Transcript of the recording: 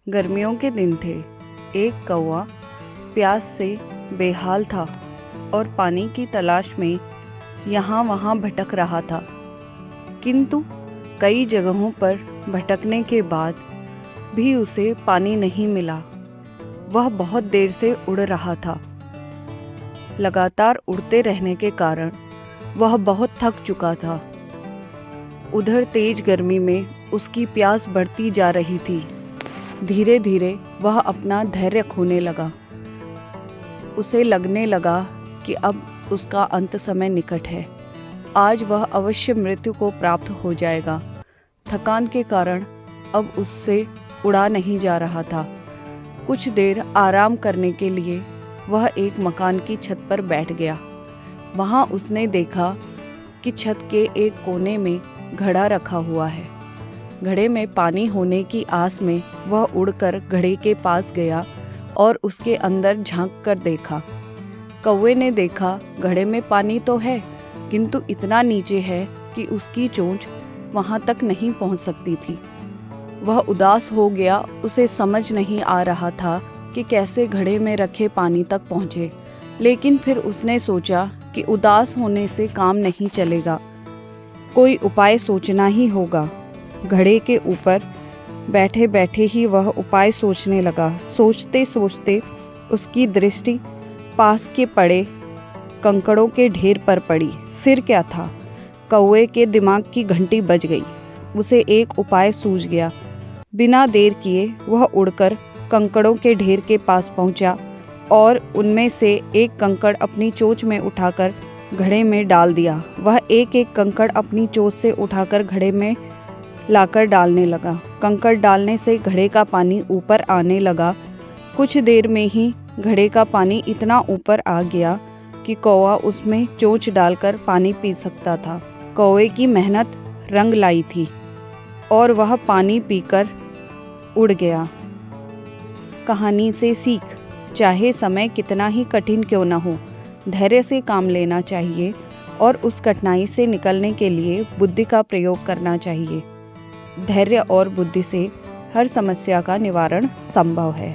गर्मियों के दिन थे। एक कौवा प्यास से बेहाल था और पानी की तलाश में यहाँ वहाँ भटक रहा था, किंतु कई जगहों पर भटकने के बाद भी उसे पानी नहीं मिला। वह बहुत देर से उड़ रहा था। लगातार उड़ते रहने के कारण वह बहुत थक चुका था। उधर तेज गर्मी में उसकी प्यास बढ़ती जा रही थी। धीरे धीरे वह अपना धैर्य खोने लगा। उसे लगने लगा कि अब उसका अंत समय निकट है। आज वह अवश्य मृत्यु को प्राप्त हो जाएगा। थकान के कारण अब उससे उड़ा नहीं जा रहा था। कुछ देर आराम करने के लिए वह एक मकान की छत पर बैठ गया। वहाँ उसने देखा कि छत के एक कोने में घड़ा रखा हुआ है। घड़े में पानी होने की आस में वह उड़कर घड़े के पास गया और उसके अंदर झांक कर देखा। कौवे ने देखा घड़े में पानी तो है, किंतु इतना नीचे है कि उसकी चोंच वहां तक नहीं पहुंच सकती थी। वह उदास हो गया। उसे समझ नहीं आ रहा था कि कैसे घड़े में रखे पानी तक पहुंचे। लेकिन फिर उसने सोचा कि उदास होने से काम नहीं चलेगा, कोई उपाय सोचना ही होगा। घड़े के ऊपर बैठे बैठे ही वह उपाय सोचने लगा। सोचते सोचते उसकी दृष्टि पास के पड़े कंकड़ों के ढेर पर पड़ी। फिर क्या था, कौवे के दिमाग की घंटी बज गई। उसे एक उपाय सूझ गया। बिना देर किए वह उड़कर कंकड़ों के ढेर के पास पहुंचा और उनमें से एक कंकड़ अपनी चोंच में उठाकर घड़े में डाल दिया। वह एक एक कंकड़ अपनी चोंच से उठाकर घड़े में लाकर डालने लगा। कंकड़ डालने से घड़े का पानी ऊपर आने लगा। कुछ देर में ही घड़े का पानी इतना ऊपर आ गया कि कौवा उसमें चोंच डालकर पानी पी सकता था। कौवे की मेहनत रंग लाई थी और वह पानी पीकर उड़ गया। कहानी से सीख, चाहे समय कितना ही कठिन क्यों न हो, धैर्य से काम लेना चाहिए और उस कठिनाई से निकलने के लिए बुद्धि का प्रयोग करना चाहिए। धैर्य और बुद्धि से हर समस्या का निवारण संभव है।